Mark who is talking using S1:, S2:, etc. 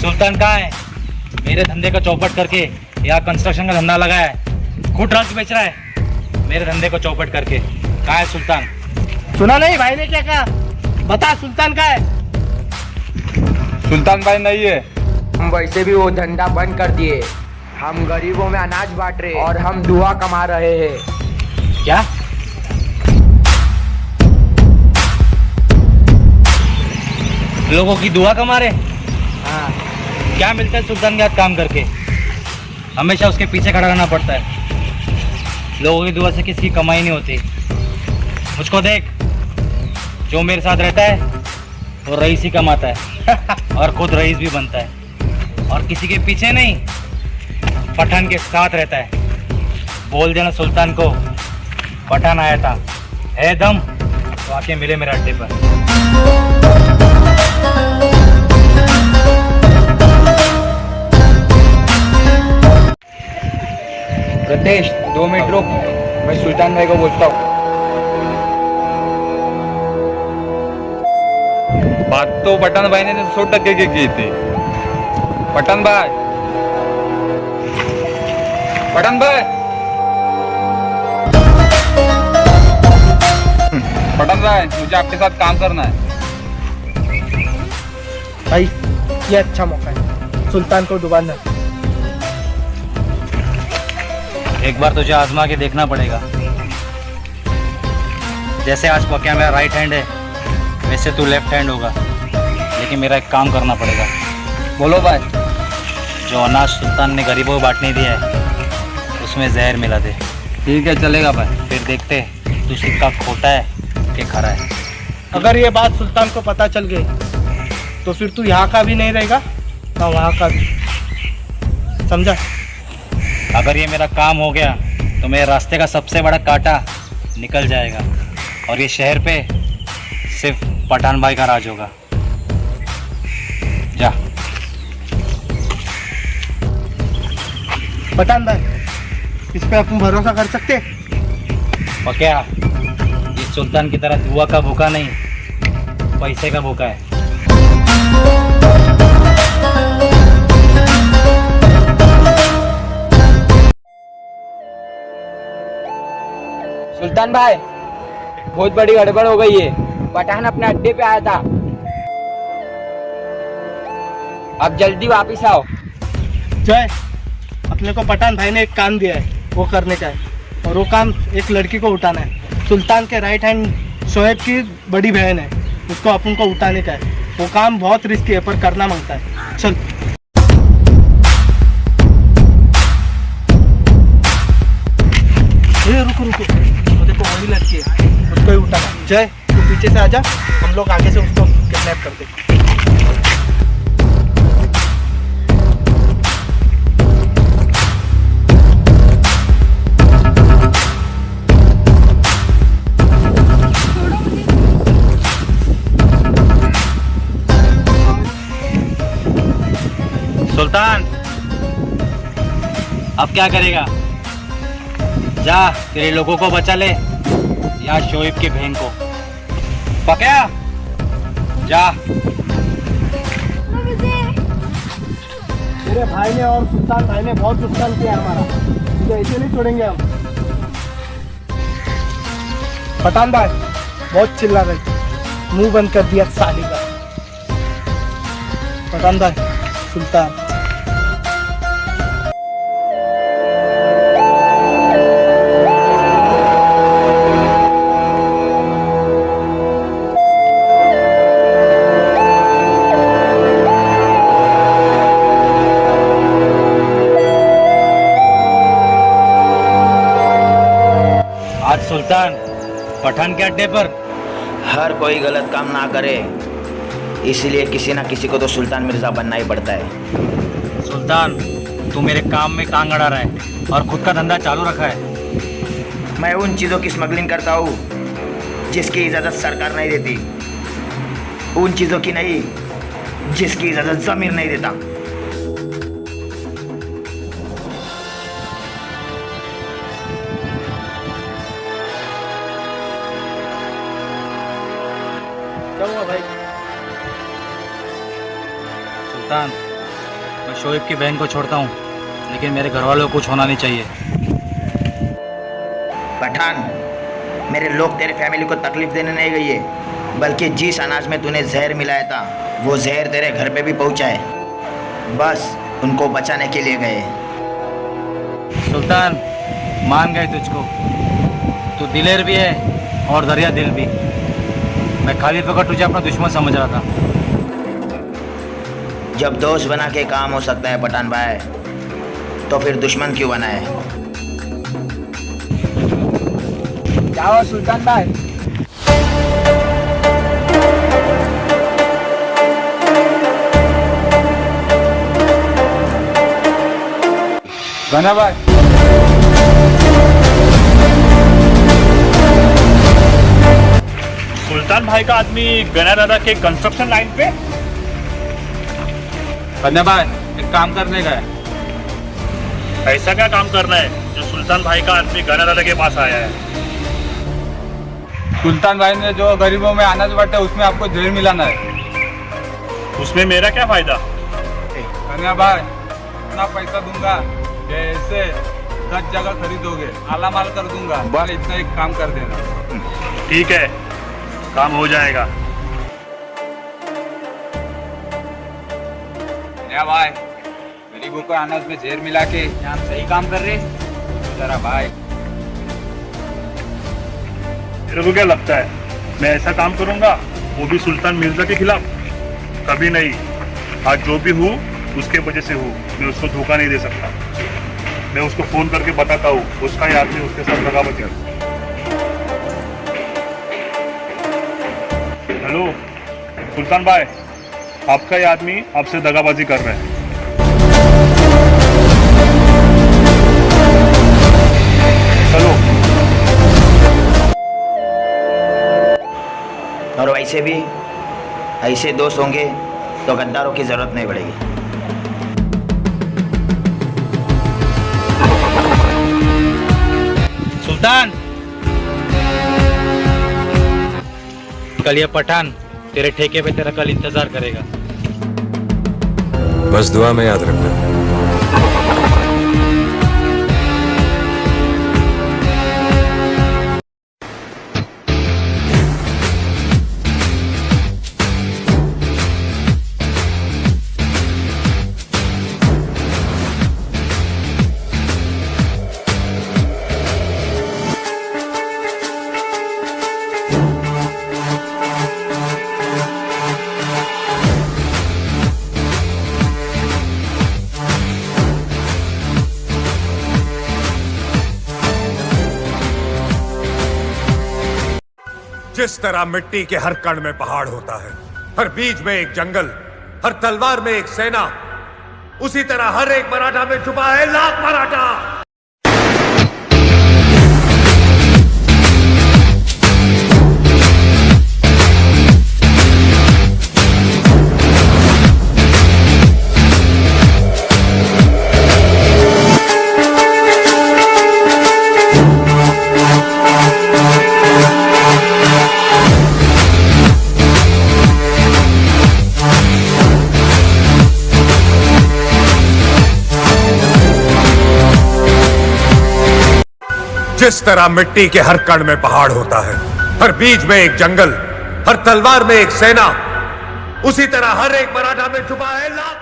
S1: सुल्तान कहाँ है? मेरे धंधे को चौपट करके यहाँ कंस्ट्रक्शन का धंधा लगा है, खुद ड्रग्स बेच रहा है मेरे धंधे को चौपट करके। कहाँ है सुल्तान?
S2: सुना नहीं भाई ने क्या कहा? बता सुल्तान कहाँ है?
S3: सुल्तान भाई नहीं है।
S4: हम वैसे भी वो धंधा बंद कर दिए। हम गरीबों में अनाज बांट रहे और हम दुआ कमा रहे हैं।
S1: क्या? लोगों की दुआ कमा रहे?
S4: हाँ,
S1: क्या मिलता है सुल्तान के हाथ काम करके? हमेशा उसके पीछे खड़ा रहना पड़ता है। लोगों की दुआ से किसी की कमाई नहीं होती। मुझको देख, जो मेरे साथ रहता है वो रईस ही कमाता है और खुद रईस भी बनता है, और किसी के पीछे नहीं, पठान के साथ रहता है। बोल देना सुल्तान को पठान आया था, है दम तो आके मिले मेरे अड्डे पर।
S4: प्रतेश 2 मिनट रुक, मैं सुल्तान भाई को बोलता हूँ।
S3: बात तो पठान भाई ने 100% की थी। पठान भाई, पठान भाई, पठान भाई, मुझे आपके साथ काम करना है।
S2: भाई ये अच्छा मौका है सुल्तान को डुबाना।
S1: एक बार तुझे आजमा के देखना पड़ेगा। जैसे आज पक्या मेरा राइट हैंड है, वैसे तू लेफ्ट हैंड होगा। लेकिन मेरा एक काम करना पड़ेगा।
S3: बोलो भाई।
S1: जो अनाज सुल्तान ने गरीबों को बांटने दिया है उसमें जहर मिला दे।
S3: ठीक है, चलेगा भाई।
S1: फिर देखते तू सिक्का खोटा है कि खरा है।
S2: अगर ये बात सुल्तान को पता चल गई तो फिर तू यहाँ का भी नहीं रहेगा ना वहाँ का भी, समझा?
S1: अगर ये मेरा काम हो गया तो मेरे रास्ते का सबसे बड़ा कांटा निकल जाएगा और ये शहर पे सिर्फ पठान भाई का राज होगा। जा।
S2: पठान भाई, इस पे अपन भरोसा कर सकते?
S1: पक्या, ये सुल्तान की तरह दुआ का भूखा नहीं, पैसे का भूखा है।
S4: सुल्तान भाई, बहुत बड़ी गड़बड़ हो गई है। पठान अपने अड्डे पे आया था। अब जल्दी वापिस आओ।
S2: जय, अपने को पठान भाई ने एक काम दिया है, वो करने का है। और वो काम एक लड़की को उठाना है। सुल्तान के राइट हैंड शोएब की बड़ी बहन है, उसको अपन को उठाने का है। वो काम बहुत रिस्की है पर करना मांगता है। चल। रुको रुको, वो देखो वही लड़की है, उसको ही उठाना। जय, तू पीछे से आजा, हम लोग आगे से उसको किडनैप कर देंगे।
S1: सुल्तान, अब क्या करेगा? जा, तेरे लोगों को बचा ले या शोएब की बहन को। पक्या, जा।
S2: मेरे भाई ने और सुल्तान भाई ने बहुत नुकसान किया हमारा, तो ऐसे नहीं छोड़ेंगे हम। पठान भाई बहुत चिल्ला रही, मुंह बंद कर दिया साली का। पठान भाई, सुल्तान।
S1: आज सुल्तान पठान के अड्डे पर।
S5: हर कोई गलत काम ना करे, इसलिए किसी ना किसी को तो सुल्तान मिर्जा बनना ही पड़ता है।
S1: सुल्तान, तू मेरे काम में टांग अड़ा रहा है और खुद का धंधा चालू रखा है।
S5: मैं उन चीज़ों की स्मगलिंग करता हूँ जिसकी इजाज़त सरकार नहीं देती, उन चीज़ों की नहीं जिसकी इजाज़त ज़मीर नहीं देता।
S2: क्या हुआ भाई?
S1: सुल्तान, मैं शोएब की बहन को छोड़ता हूँ, लेकिन मेरे घर वालों को कुछ होना नहीं चाहिए।
S5: पठान, मेरे लोग तेरे फैमिली को तकलीफ देने नहीं गई है, बल्कि जिस अनाज में तूने जहर मिलाया था वो जहर तेरे घर पे भी पहुंचा है। बस उनको बचाने के लिए गए।
S1: सुल्तान, मान गए तुझको। तू दिलेर भी है और दरिया दिल भी। मैं खाली वक्त तुझे अपना दुश्मन समझ रहा था।
S5: जब दोस्त बना के काम हो सकता है पठान भाई, तो फिर दुश्मन क्यों बना है?
S4: जाओ सुल्तान भाई।
S3: गना भाई,
S6: सुल्तान भाई का आदमी गना दादा के कंस्ट्रक्शन लाइन पे।
S3: गना भाई एक काम करने का है।
S6: ऐसा क्या काम करना है जो सुल्तान भाई का आदमी गना दादा के पास आया है?
S3: सुल्तान भाई ने जो गरीबों में अनाज बांटा है उसमें आपको जहर मिलाना है।
S6: उसमें मेरा क्या फायदा?
S3: गना भाई, इतना पैसा दूंगा जैसे 10 जगह खरीदोगे, आला माल कर दूंगा। बस इतना एक काम कर देना।
S6: ठीक है, काम हो जाएगा।
S3: या भाई, गरीबों को अनाज में जहर मिला के क्या हम सही काम कर रहे हैं? जरा भाई,
S6: तेरे को क्या लगता है मैं ऐसा काम करूंगा, वो भी सुल्तान मिर्जा के खिलाफ? कभी नहीं। आज जो भी हूँ उसके वजह से हूँ। मैं उसको धोखा नहीं दे सकता। मैं उसको फोन करके बताता हूँ, उसका ही आदमी उसके साथ दगाबाजी करता है। हेलो सुल्तान भाई, आपका ही आदमी आपसे दगाबाजी कर रहा है। चलो।
S5: और वैसे भी ऐसे दोस्त होंगे तो गद्दारों की जरूरत नहीं पड़ेगी।
S1: सुल्तान, कल ये पठान तेरे ठेके पे तेरा कल इंतजार करेगा।
S7: बस दुआ में याद रखना।
S8: जिस तरह मिट्टी के हर कण में पहाड़ होता है, हर बीज में एक जंगल, हर तलवार में एक सेना, उसी तरह हर एक मराठा में छुपा है लाख मराठा। जिस तरह मिट्टी के हर कण में पहाड़ होता है, हर बीज में एक जंगल, हर तलवार में एक सेना, उसी तरह हर एक मराठा में छुपा है लाख